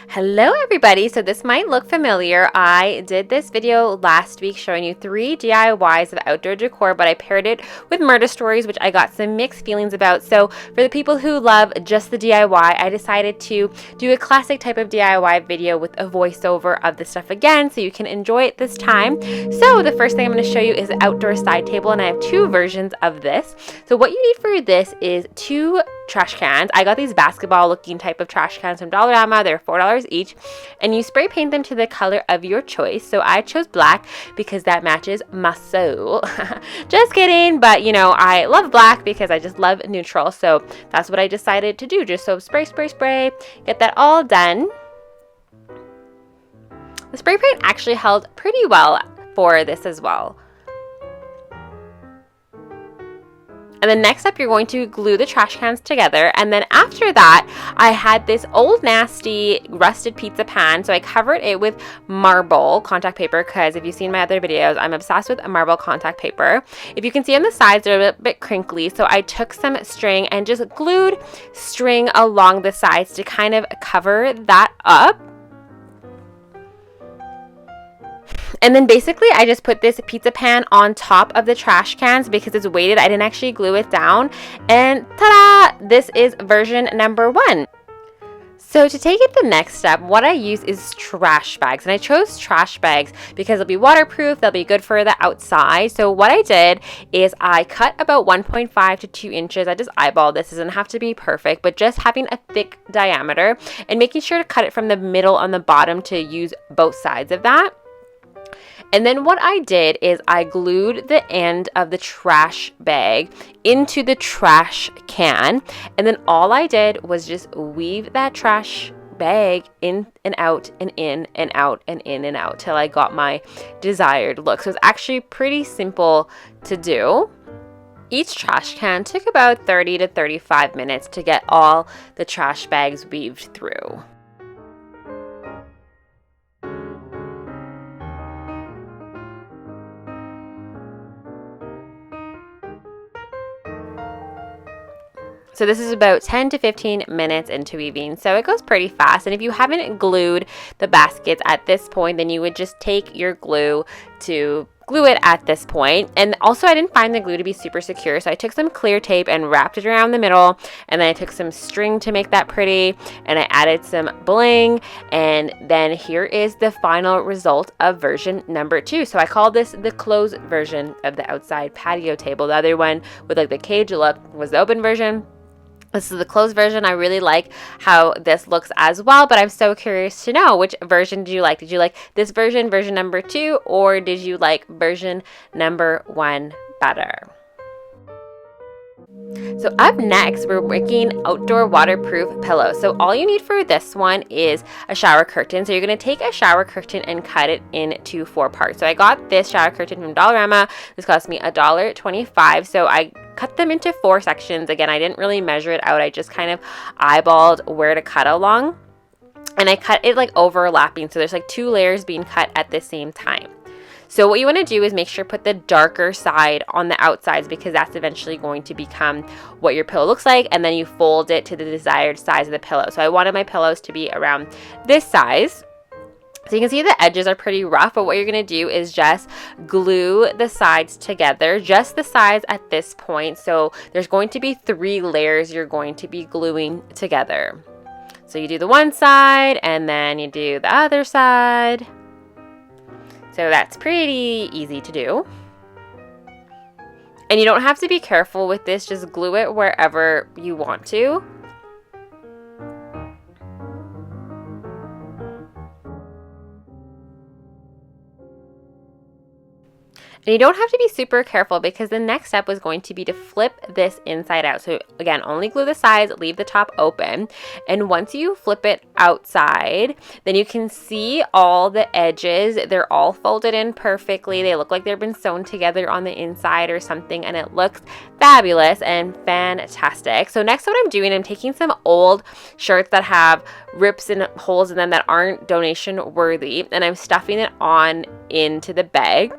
Hello everybody, so this might look familiar. I did this video last week showing you 3 DIYs of outdoor decor, but I paired it with murder stories, which I got some mixed feelings about. So for the people who love just the DIY, I decided to do a classic type of DIY video with a voiceover of the stuff again, so you can enjoy it this time. So the first thing I'm going to show you is the outdoor side table, and I have 2 versions of this. So what you need for this is 2 trash cans. I got these basketball looking type of trash cans from Dollarama. They're $4 each, and you spray paint them to the color of your choice. So I chose black because that matches my soul. Just kidding, but you know, I love black because I just love neutral, so that's what I decided to do. Just so spray, get that all done. The spray paint actually held pretty well for this as well. And then next up, you're going to glue the trash cans together. And then after that, I had this old nasty rusted pizza pan. So I covered it with marble contact paper, because if you've seen my other videos, I'm obsessed with marble contact paper. If you can see on the sides, they're a bit crinkly. So I took some string and just glued string along the sides to kind of cover that up. And then basically I just put this pizza pan on top of the trash cans because it's weighted. I didn't actually glue it down. And ta-da! This is version number 1. So to take it the next step, what I use is trash bags. And I chose trash bags because they'll be waterproof, they'll be good for the outside. So what I did is I cut about 1.5 to 2 inches. I just eyeballed this. It doesn't have to be perfect, but just having a thick diameter and making sure to cut it from the middle on the bottom to use both sides of that. And then what I did is I glued the end of the trash bag into the trash can. And then all I did was just weave that trash bag in and out and in and out and in and out till I got my desired look. So it's actually pretty simple to do. Each trash can took about 30 to 35 minutes to get all the trash bags weaved through. So this is about 10 to 15 minutes into weaving, so it goes pretty fast. And if you haven't glued the baskets at this point, then you would just take your glue to glue it at this point. And also I didn't find the glue to be super secure, so I took some clear tape and wrapped it around the middle, and then I took some string to make that pretty, and I added some bling, and then here is the final result of version number 2. So I call this the closed version of the outside patio table. The other one with like the cage look was the open version. This is the closed version. I really like how this looks as well, but I'm so curious to know, which version did you like? Did you like this version, version number 2, or did you like version number 1 better? So up next, we're making outdoor waterproof pillows. So all you need for this one is a shower curtain. So you're going to take a shower curtain and cut it into 4 parts. So I got this shower curtain from Dollarama. This cost me $1.25. So I cut them into 4 sections. Again, I didn't really measure it out. I just kind of eyeballed where to cut along. And I cut it like overlapping. So there's like 2 layers being cut at the same time. So what you want to do is make sure put the darker side on the outsides, because that's eventually going to become what your pillow looks like, and then you fold it to the desired size of the pillow. So I wanted my pillows to be around this size. So you can see the edges are pretty rough, but what you're going to do is just glue the sides together, just the sides at this point. So there's going to be 3 layers you're going to be gluing together. So you do the one side, and then you do the other side. So that's pretty easy to do. And you don't have to be careful with this, just glue it wherever you want to. And you don't have to be super careful, because the next step was going to be to flip this inside out. So again, only glue the sides, leave the top open. And once you flip it outside, then you can see all the edges. They're all folded in perfectly. They look like they've been sewn together on the inside or something, and it looks fabulous and fantastic. So next, what I'm doing, I'm taking some old shirts that have rips and holes in them that aren't donation worthy, and I'm stuffing it on into the bag.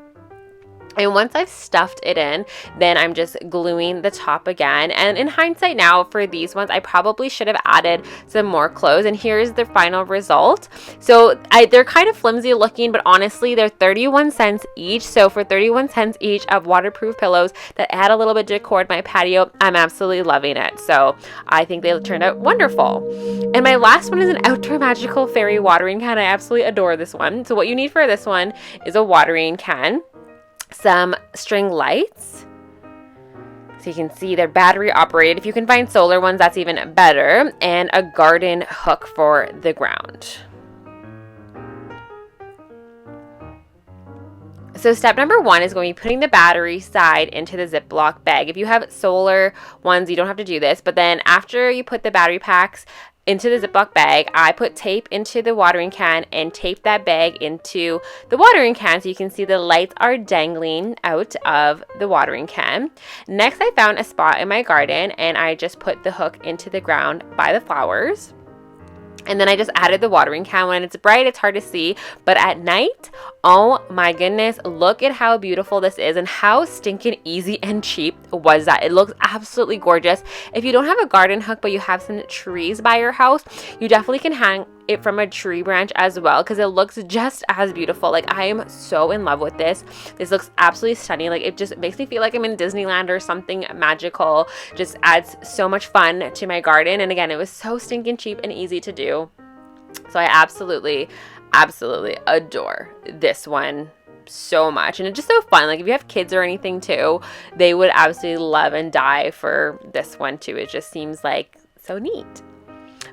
And once I've stuffed it in, then I'm just gluing the top again. And in hindsight now, for these ones, I probably should have added some more clothes. And here's the final result. So they're kind of flimsy looking, but honestly, they're 31 cents each. So for 31 cents each of waterproof pillows that add a little bit of decor to my patio, I'm absolutely loving it. So I think they turned out wonderful. And my last one is an outdoor magical fairy watering can. I absolutely adore this one. So what you need for this one is a watering can, some string lights, so you can see they're battery operated. If you can find solar ones, that's even better, and a garden hook for the ground. So step number 1 is going to be putting the battery side into the Ziploc bag. If you have solar ones, you don't have to do this, but then after you put the battery packs into the Ziploc bag, I put tape into the watering can and tape that bag into the watering can so you can see the lights are dangling out of the watering can. Next, I found a spot in my garden and I just put the hook into the ground by the flowers. And then I just added the watering can. When it's bright, it's hard to see, but at night, oh my goodness, look at how beautiful this is and how stinking easy and cheap was that. It looks absolutely gorgeous. If you don't have a garden hook, but you have some trees by your house, you definitely can hang it from a tree branch as well because it looks just as beautiful. Like, I am so in love with this. This looks absolutely stunning. Like, it just makes me feel like I'm in Disneyland or something magical. Just adds so much fun to my garden. And again, it was so stinking cheap and easy to do. So I absolutely adore this one so much. And it's just so fun. Like, if you have kids or anything too, they would absolutely love and die for this one too. It just seems like so neat.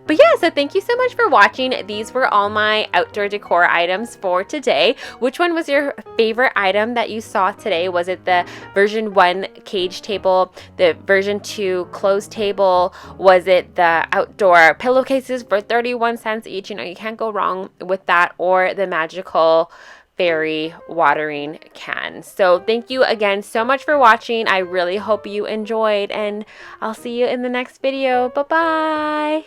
But yeah, so thank you so much for watching. These were all my outdoor decor items for today. Which one was your favorite item that you saw today? Was it the version 1 cage table, the version 2 closed table? Was it the outdoor pillowcases for 31 cents each? You know, you can't go wrong with that. Or the magical fairy watering can. So thank you again so much for watching. I really hope you enjoyed, and I'll see you in the next video. Bye-bye.